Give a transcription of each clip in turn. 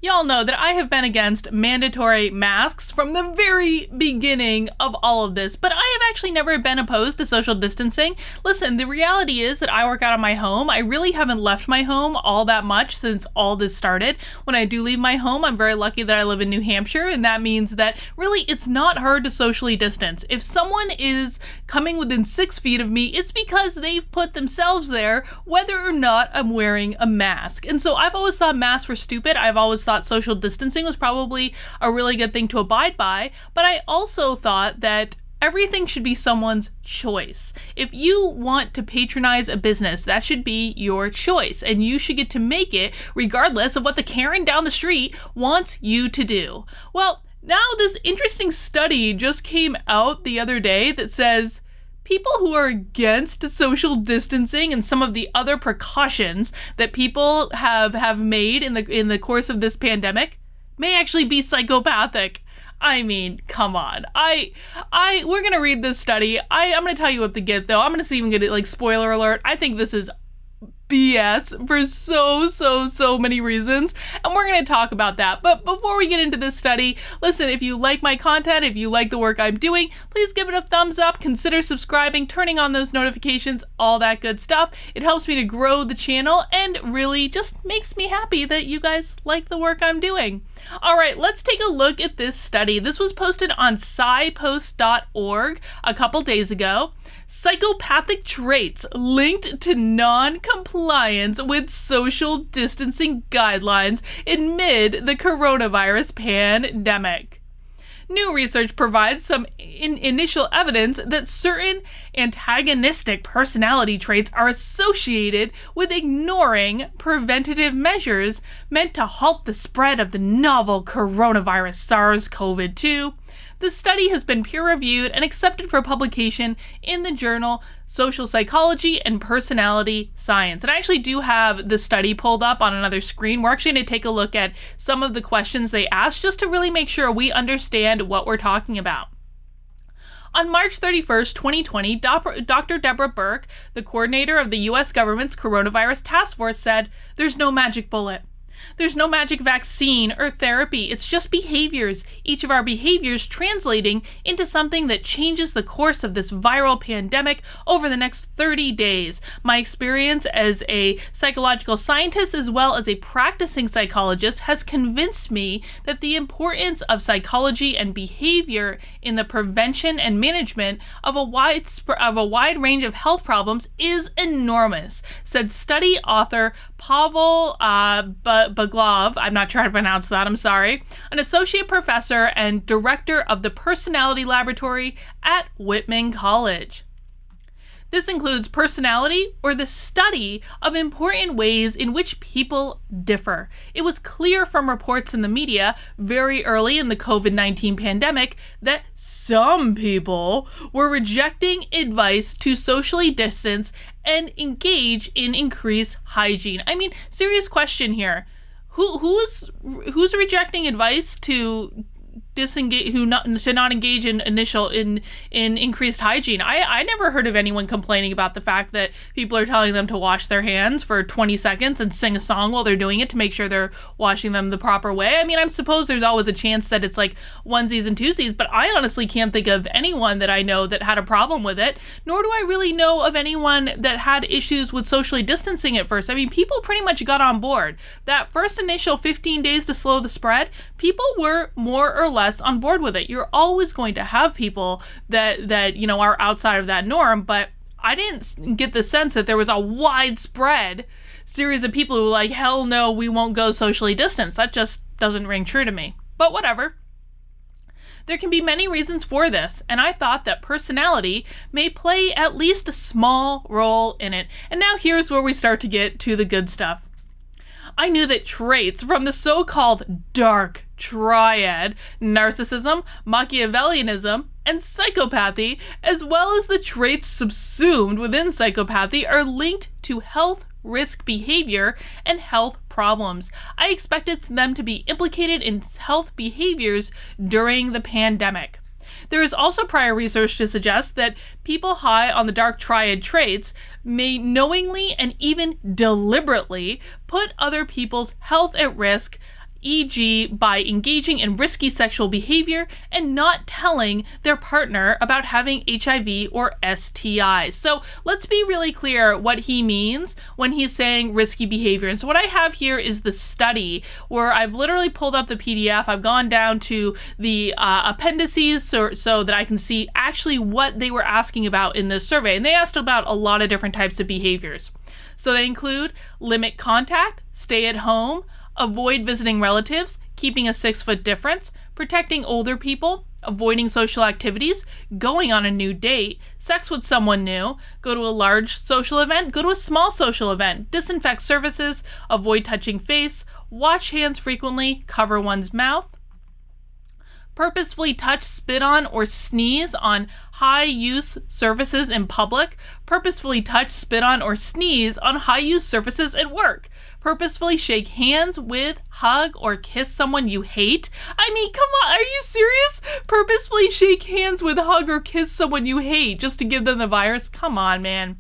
Y'all know that I have been against mandatory masks from the very beginning of all of this, but I have actually never been opposed to social distancing. Listen, the reality is that I work out of my home. I really haven't left my home all that much since all this started. When I do leave my home, I'm very lucky that I live in New Hampshire, and that means that really it's not hard to socially distance. If someone is coming within 6 feet of me, it's because they've put themselves there, whether or not I'm wearing a mask. And so I've always thought masks were stupid. I've always thought social distancing was probably a really good thing to abide by, but I also thought that everything should be someone's choice. If you want to patronize a business, that should be your choice, and you should get to make it regardless of what the Karen down the street wants you to do. Well, now this interesting study just came out the other day that says people who are against social distancing and some of the other precautions that people have made in the course of this pandemic may actually be psychopathic. I mean, come on. We're gonna read this study. I'm gonna tell you what to get though. I'm gonna see even get it, like, spoiler alert. I think this is BS for so many reasons, and we're going to talk about that. But before we get into this study, listen, if you like my content, if you like the work I'm doing, please give it a thumbs up, consider subscribing, turning on those notifications, all that good stuff. It helps me to grow the channel and really just makes me happy that you guys like the work I'm doing. All right, let's take a look at this study. This was posted on scipost.org a couple days ago. Psychopathic traits linked to non-compliance with social distancing guidelines amid the coronavirus pandemic. New research provides some initial evidence that certain antagonistic personality traits are associated with ignoring preventative measures meant to halt the spread of the novel coronavirus SARS-CoV-2. The study has been peer-reviewed and accepted for publication in the journal Social Psychology and Personality Science. And I actually do have the study pulled up on another screen. We're actually going to take a look at some of the questions they asked just to really make sure we understand what we're talking about. On March 31st, 2020, Dr. Deborah Burke, the coordinator of the U.S. government's coronavirus task force, said, "There's no magic bullet. There's no magic vaccine or therapy. It's just behaviors, each of our behaviors translating into something that changes the course of this viral pandemic over the next 30 days. My experience as a psychological scientist as well as a practicing psychologist has convinced me that the importance of psychology and behavior in the prevention and management of a wide range of health problems is enormous," said study author Pavel Baglov, I'm not sure how to pronounce that, I'm sorry, an associate professor and director of the Personality Laboratory at Whitman College. This includes personality, or the study of important ways in which people differ. It was clear from reports in the media very early in the COVID-19 pandemic that some people were rejecting advice to socially distance and engage in increased hygiene. I mean, serious question here. Who's rejecting advice to disengage, to not engage in increased hygiene? I never heard of anyone complaining about the fact that people are telling them to wash their hands for 20 seconds and sing a song while they're doing it to make sure they're washing them the proper way. I mean, I suppose there's always a chance that it's like onesies and twosies, but I honestly can't think of anyone that I know that had a problem with it, nor do I really know of anyone that had issues with socially distancing at first. I mean, people pretty much got on board. That first initial 15 days to slow the spread, people were more or less on board with it. You're always going to have people that are outside of that norm, but I didn't get the sense that there was a widespread series of people who were like, hell no, we won't go socially distance. That just doesn't ring true to me. But whatever. There can be many reasons for this, and I thought that personality may play at least a small role in it. And now here's where we start to get to the good stuff. I knew that traits from the so-called dark triad, narcissism, Machiavellianism, and psychopathy, as well as the traits subsumed within psychopathy, are linked to health risk behavior and health problems. I expected them to be implicated in health behaviors during the pandemic. There is also prior research to suggest that people high on the dark triad traits may knowingly and even deliberately put other people's health at risk e.g. by engaging in risky sexual behavior and not telling their partner about having HIV or STIs. So let's be really clear what he means when he's saying risky behavior. And so what I have here is the study where I've literally pulled up the PDF. I've gone down to the appendices so that I can see actually what they were asking about in this survey. And they asked about a lot of different types of behaviors. So they include limit contact, stay at home, avoid visiting relatives, keeping a 6-foot difference, protecting older people, avoiding social activities, going on a new date, sex with someone new, go to a large social event, go to a small social event, disinfect surfaces, avoid touching face, wash hands frequently, cover one's mouth, purposefully touch, spit on, or sneeze on high-use surfaces in public, purposefully touch, spit on, or sneeze on high-use surfaces at work, purposefully shake hands with, hug, or kiss someone you hate. I mean, come on, are you serious? Purposefully shake hands with, hug, or kiss someone you hate just to give them the virus? Come on, man.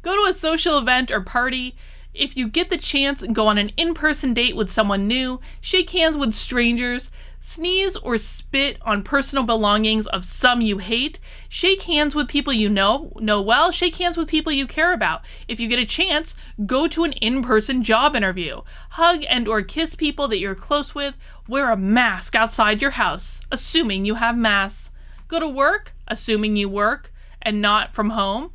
Go to a social event or party. If you get the chance, go on an in-person date with someone new, shake hands with strangers, sneeze or spit on personal belongings of some you hate, shake hands with people you know well, shake hands with people you care about. If you get a chance, go to an in-person job interview, hug and or kiss people that you're close with, wear a mask outside your house, assuming you have masks, go to work, assuming you work and not from home,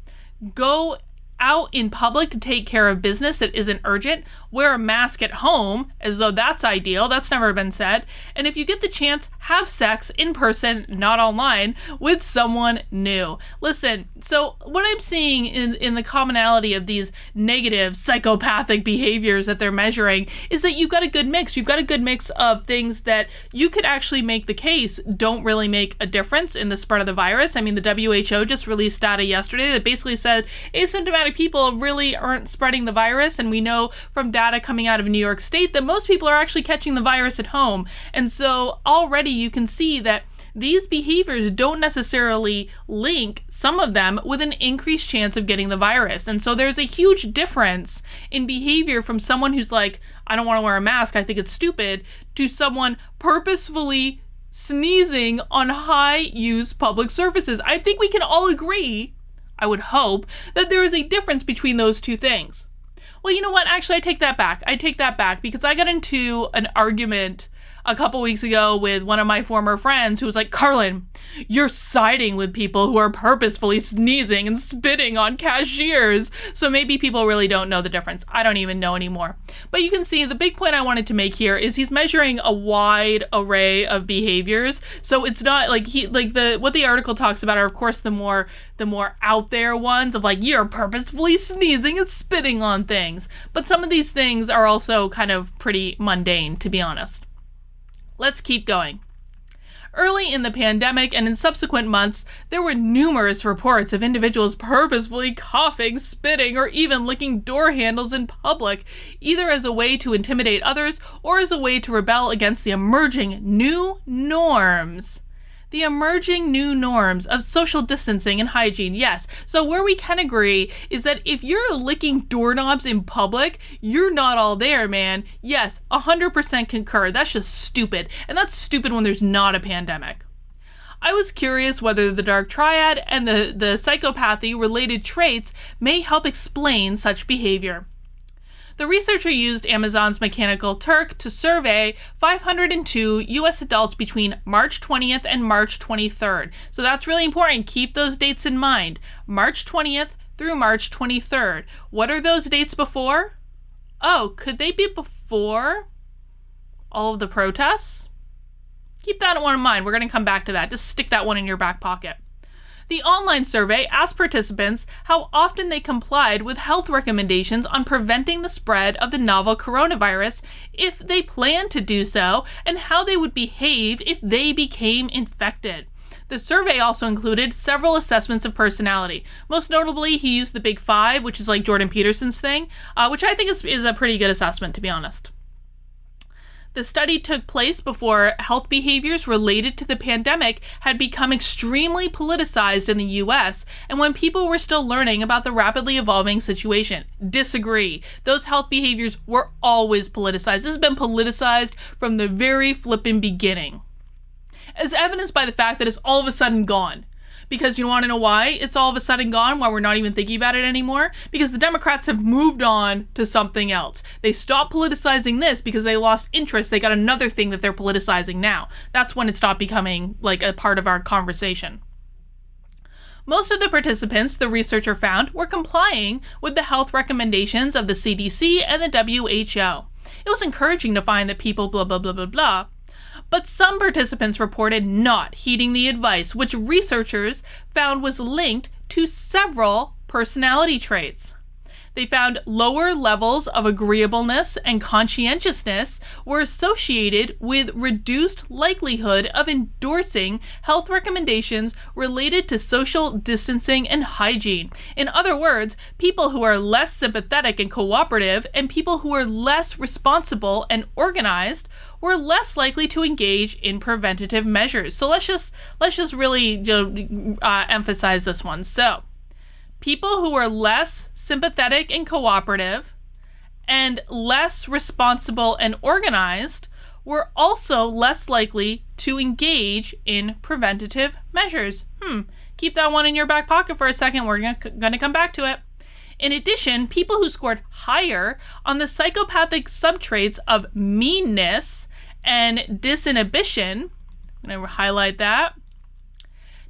go out in public to take care of business that isn't urgent, wear a mask at home, as though that's ideal, that's never been said, and if you get the chance, have sex in person, not online, with someone new. Listen, so what I'm seeing in the commonality of these negative psychopathic behaviors that they're measuring is that you've got a good mix. You've got a good mix of things that you could actually make the case don't really make a difference in the spread of the virus. I mean, the WHO just released data yesterday that basically said asymptomatic people really aren't spreading the virus, and we know from data coming out of New York State that most people are actually catching the virus at home. And so already you can see that these behaviors don't necessarily link, some of them, with an increased chance of getting the virus. And so there's a huge difference in behavior from someone who's like, I don't want to wear a mask, I think it's stupid, to someone purposefully sneezing on high-use public surfaces. I think we can all agree, I would hope, that there is a difference between those two things. Well, you know what? Actually, I take that back because I got into an argument a couple weeks ago with one of my former friends who was like, Carlin, you're siding with people who are purposefully sneezing and spitting on cashiers. So maybe people really don't know the difference. I don't even know anymore. But you can see the big point I wanted to make here is he's measuring a wide array of behaviors. So it's not like what the article talks about are, of course, the more out there ones of like, you're purposefully sneezing and spitting on things. But some of these things are also kind of pretty mundane, to be honest. Let's keep going. Early in the pandemic and in subsequent months, there were numerous reports of individuals purposefully coughing, spitting, or even licking door handles in public, either as a way to intimidate others or as a way to rebel against the emerging new norms. The emerging new norms of social distancing and hygiene, yes. So where we can agree is that if you're licking doorknobs in public, you're not all there, man. Yes, 100% concur. That's just stupid. And that's stupid when there's not a pandemic. I was curious whether the dark triad and the psychopathy-related traits may help explain such behavior. The researcher used Amazon's Mechanical Turk to survey 502 U.S. adults between March 20th and March 23rd. So that's really important. Keep those dates in mind. March 20th through March 23rd. What are those dates before? Oh, could they be before all of the protests? Keep that one in mind. We're going to come back to that. Just stick that one in your back pocket. The online survey asked participants how often they complied with health recommendations on preventing the spread of the novel coronavirus, if they planned to do so, and how they would behave if they became infected. The survey also included several assessments of personality. Most notably, he used the Big Five, which is like Jordan Peterson's thing, which I think is a pretty good assessment, to be honest. The study took place before health behaviors related to the pandemic had become extremely politicized in the US and when people were still learning about the rapidly evolving situation. Disagree. Those health behaviors were always politicized. This has been politicized from the very flippin' beginning. As evidenced by the fact that it's all of a sudden gone. Because you want to know why it's all of a sudden gone, why we're not even thinking about it anymore? Because the Democrats have moved on to something else. They stopped politicizing this because they lost interest. They got another thing that they're politicizing now. That's when it stopped becoming like a part of our conversation. Most of the participants, the researcher found, were complying with the health recommendations of the CDC and the WHO. It was encouraging to find that people blah, blah, blah, blah, blah. But some participants reported not heeding the advice, which researchers found was linked to several personality traits. They found lower levels of agreeableness and conscientiousness were associated with reduced likelihood of endorsing health recommendations related to social distancing and hygiene. In other words, people who are less sympathetic and cooperative and people who are less responsible and organized were less likely to engage in preventative measures. So let's just really emphasize this one. So, people who are less sympathetic and cooperative and less responsible and organized were also less likely to engage in preventative measures. Keep that one in your back pocket for a second. We're going to come back to it. In addition, people who scored higher on the psychopathic subtraits of meanness and disinhibition, I'm going to highlight that,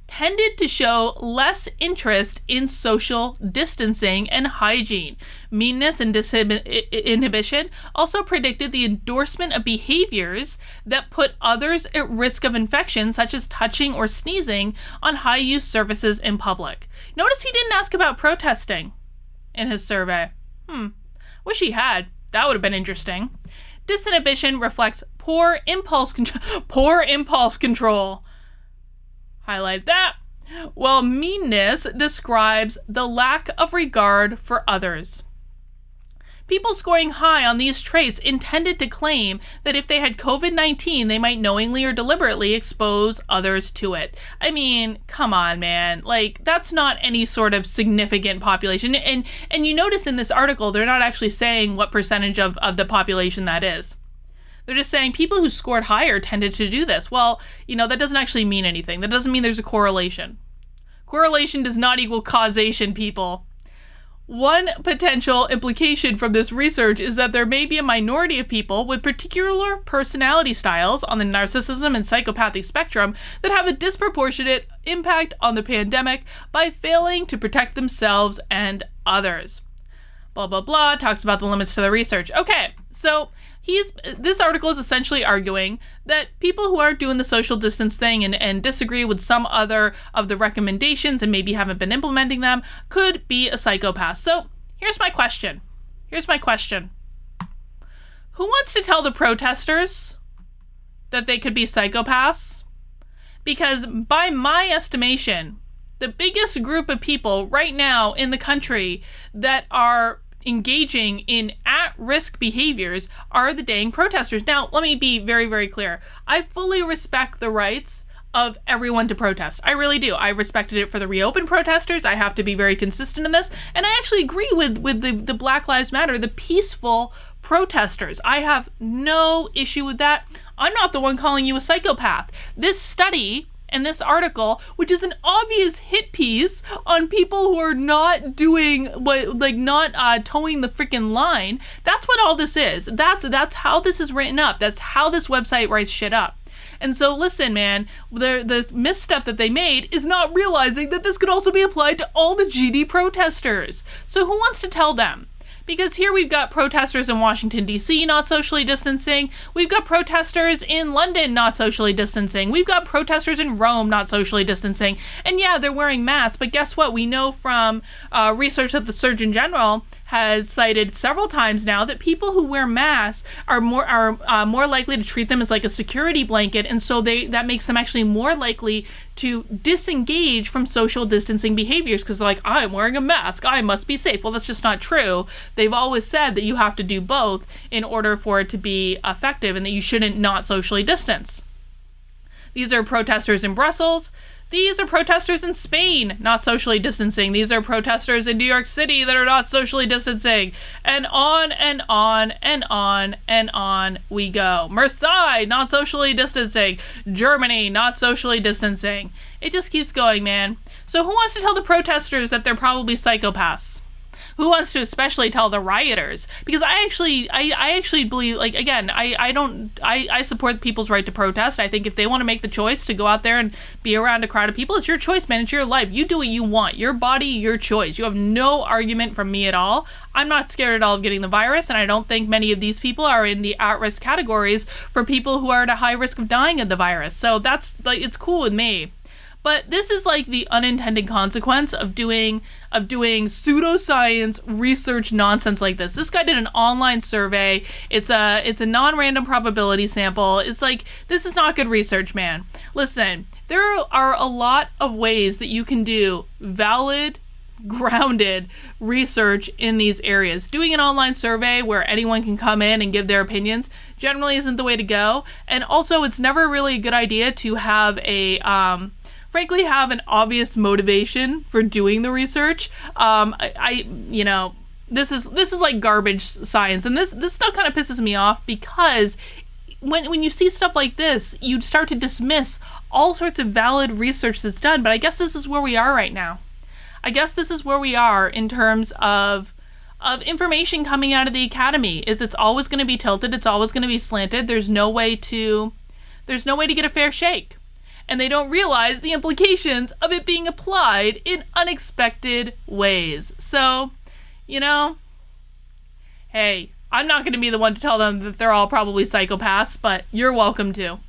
tended to show less interest in social distancing and hygiene. Meanness and disinhibition also predicted the endorsement of behaviors that put others at risk of infection, such as touching or sneezing on high-use surfaces in public. Notice he didn't ask about protesting in his survey. Wish he had. That would have been interesting. Disinhibition reflects poor impulse control. Highlight that. While meanness describes the lack of regard for others. People scoring high on these traits intended to claim that if they had COVID-19, they might knowingly or deliberately expose others to it. I mean, come on, man. Like, that's not any sort of significant population. And you notice in this article, they're not actually saying what percentage of the population that is. They're just saying people who scored higher tended to do this. Well, that doesn't actually mean anything. That doesn't mean there's a correlation. Correlation does not equal causation, people. One potential implication from this research is that there may be a minority of people with particular personality styles on the narcissism and psychopathic spectrum that have a disproportionate impact on the pandemic by failing to protect themselves and others. Blah, blah, blah, talks about the limits to the research. Okay, so this article is essentially arguing that people who aren't doing the social distance thing and disagree with some other of the recommendations and maybe haven't been implementing them could be a psychopath. So here's my question. Who wants to tell the protesters that they could be psychopaths? Because by my estimation, the biggest group of people right now in the country that are engaging in at-risk behaviors are the dang protesters. Now, let me be very, very clear. I fully respect the rights of everyone to protest. I really do. I respected it for the reopened protesters. I have to be very consistent in this. And I actually agree with the Black Lives Matter, the peaceful protesters. I have no issue with that. I'm not the one calling you a psychopath. This study and this article, which is an obvious hit piece on people who are not doing not towing the freaking line. That's what all this is. That's how this is written up. That's how this website writes shit up. And so listen, man, the misstep that they made is not realizing that this could also be applied to all the GD protesters. So who wants to tell them? Because here we've got protesters in Washington, D.C. not socially distancing. We've got protesters in London not socially distancing. We've got protesters in Rome not socially distancing. And yeah, they're wearing masks, but guess what? We know from research that the Surgeon General has cited several times now that people who wear masks are more likely to treat them as like a security blanket, and so that makes them actually more likely to disengage from social distancing behaviors because they're like, I'm wearing a mask, I must be safe. Well, that's just not true. They've always said that you have to do both in order for it to be effective, and that you shouldn't not socially distance. These are protesters in Brussels. These are protesters in Spain not socially distancing. These are protesters in New York City that are not socially distancing. And on and on and on and on we go. Marseille not socially distancing. Germany not socially distancing. It just keeps going, man. So who wants to tell the protesters that they're probably psychopaths? Who wants to especially tell the rioters? Because I actually believe, like, again, I support people's right to protest. I think if they want to make the choice to go out there and be around a crowd of people, it's your choice, man. It's your life. You do what you want. Your body, your choice. You have no argument from me at all. I'm not scared at all of getting the virus, and I don't think many of these people are in the at-risk categories for people who are at a high risk of dying of the virus. So that's, like, it's cool with me. But this is like the unintended consequence of doing pseudoscience research nonsense like this. This guy did an online survey. It's a non-random probability sample. It's like, this is not good research, man. Listen, there are a lot of ways that you can do valid, grounded research in these areas. Doing an online survey where anyone can come in and give their opinions generally isn't the way to go. And also, it's never really a good idea to have frankly have an obvious motivation for doing the research. This is like garbage science, and this stuff kind of pisses me off because when you see stuff like this, you start to dismiss all sorts of valid research that's done. But I guess this is where we are right now. I guess this is where we are in terms of information coming out of the academy. It's always going to be tilted. It's always going to be slanted. There's no way to get a fair shake. And they don't realize the implications of it being applied in unexpected ways. So, hey, I'm not going to be the one to tell them that they're all probably psychopaths, but you're welcome to.